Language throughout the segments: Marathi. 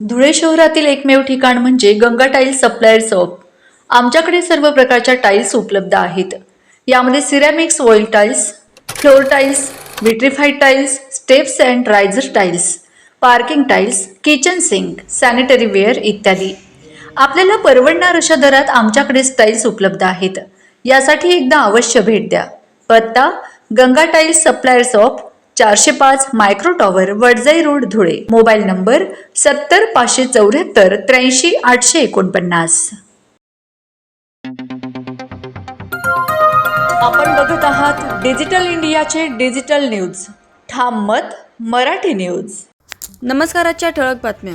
धुळे शहरातील एकमेव ठिकाण म्हणजे गंगा टाइल्स सप्लायर शॉप। आमच्याकडे सर्व प्रकारच्या टाइल्स उपलब्ध आहेत। यामध्ये ceramics, oil tiles, floor tiles, vitrified tiles, steps and riser tiles, parking tiles, kitchen sink, sanitary ware इत्यादी। आपल्याला परवडणार अशा दरात आमच्याकडे टाइल्स उपलब्ध आहेत। यासाठी एकदा अवश्य भेट द्या। पत्ता Ganga tiles supplier shop, 405 micro tower, Wadjai road, Dhule. Mobile number 70 574 83 849। आपण बघत आहात डिजिटल इंडियाचे डिजिटल न्यूज। ठाम मत मराठी न्यूज। नमस्कार। आजच्या ठळक बातम्या।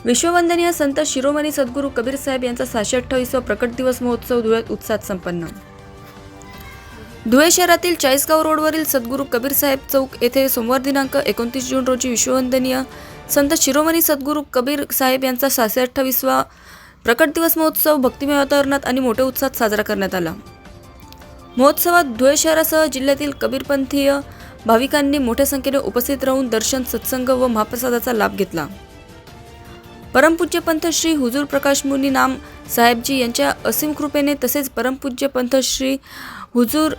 विश्ववंदनीय संत शिरोमणी सद्गुरू कबीर साहेब यांचा 628वा प्रकट दिवस महोत्सव धुळ्यात उत्साहात संपन्न। धुळे शहरातील चाळीसगाव रोडवरील सद्गुरू कबीर साहेब चौक येथे सोमवार दिनांक 29 जून रोजी विश्ववंदनीय संत शिरोमणी सद्गुरू कबीर साहेब यांचा 628वा प्रकट दिवस महोत्सव भक्तिमय वातावरणात आणि मोठ्या उत्साहात साजरा करण्यात आला। महोत्सवात धुळे शहरासह जिल्ह्यातील कबीरपंथीय भाविकांनी मोठ्या संख्येने उपस्थित राहून दर्शन, सत्संग व महाप्रसादाचा लाभ घेतला। परमपूज्य पंथ श्री हुजूर प्रकाश मुनी नाम साहेबजी यांच्या असीम कृपेने तसेच परमपूज्य पंथ श्री हुजूर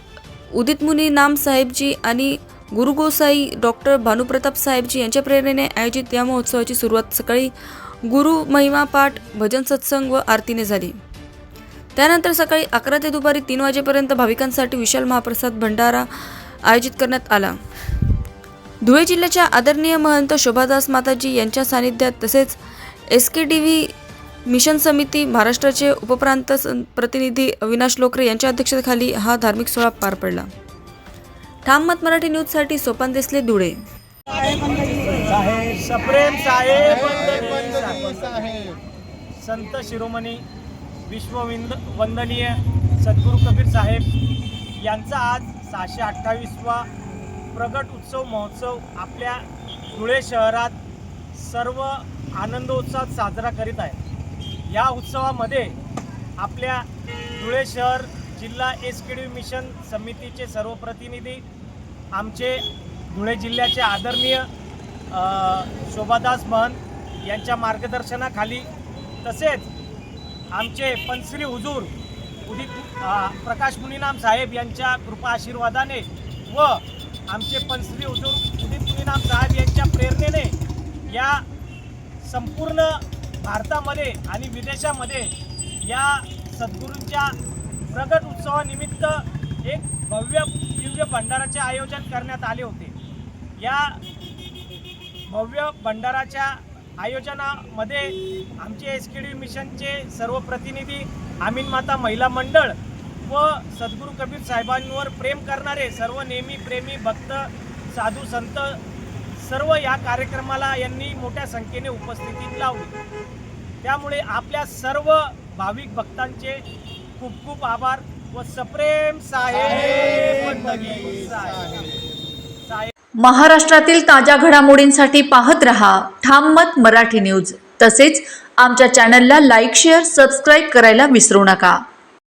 उदित मुनी नाम साहेबजी आणि गुरु गोसाई डॉक्टर भानुप्रताप साहेबजी यांच्या प्रेरणेने आयोजित या महोत्सवाची सुरुवात सकाळी गुरु महिमा पाठ, भजन, सत्संग व आरतीने झाली। त्यानंतर सकाळी 11 ते दुपारी 3 वाजेपर्यंत भाविकांसाठी विशाल महाप्रसाद भंडारा आयोजित करण्यात आला। धुळे जिल्ह्याच्या आदरणीय महंत शोभादास माताजी यांच्या सानिध्यात तसेच SKDV मिशन समिती महाराष्ट्राचे उपप्रांत प्रतिनिधी अविनाश लोकरे यांच्या अध्यक्षतेखाली हा धार्मिक सोहळा पार पडला। ठाम मत मराठी न्यूजसाठी सोपान देसले, धुळे। संत शिरोमणी विश्ववंदनीय सद्गुरू कबीर साहेब यांचा आज 628वा प्रगट उत्सव महोत्सव आपल्या धुळे शहरात सर्व आनंदोत्सवात साजरा करीत आहे। या उत्सवामध्ये आपल्या धुळे शहर जिल्हा SKDV मिशन समितीचे सर्व प्रतिनिधी, आमचे धुळे जिल्ह्याचे आदरणीय शोभादास महंत यांच्या मार्गदर्शनाखाली तसेच आमचे पंश्री हुजूर उदित प्रकाश मुनीनाम साहेब यांच्या कृपा आशीर्वादाने व आमचे पंश्री हुजूर उदित मुनीनाम साहेब यांच्या प्रेरणेने या संपूर्ण भारतामध्ये आणि विदेशामध्ये या सद्गुरूंच्या प्रगट उत्सवानिमित्त एक भव्य दिव्य भंडाराचे आयोजन करण्यात आले होते। या भव्य भंडाराच्या आयोजनामध्ये आमचे SKDV मिशनचे सर्व प्रतिनिधी, आमीन माता महिला मंडळ व सद्गुरू कबीर साहेबांवर प्रेम करणारे सर्व नेहमी प्रेमी भक्त, साधू संत सर्व या कार्यक्रमाला यांनी मोठ्या संख्येने उपस्थिती लावली। त्यामुळे आपल्या सर्व भाविक भक्तांचे खूप खूप आभार व सप्रेम साहेब। महाराष्ट्रातील ताज्या घडामोडींसाठी पाहत रहा ठाम मत मराठी न्यूज। तसेच आमच्या चॅनलला लाईक, शेअर, सबस्क्राईब करायला विसरू नका।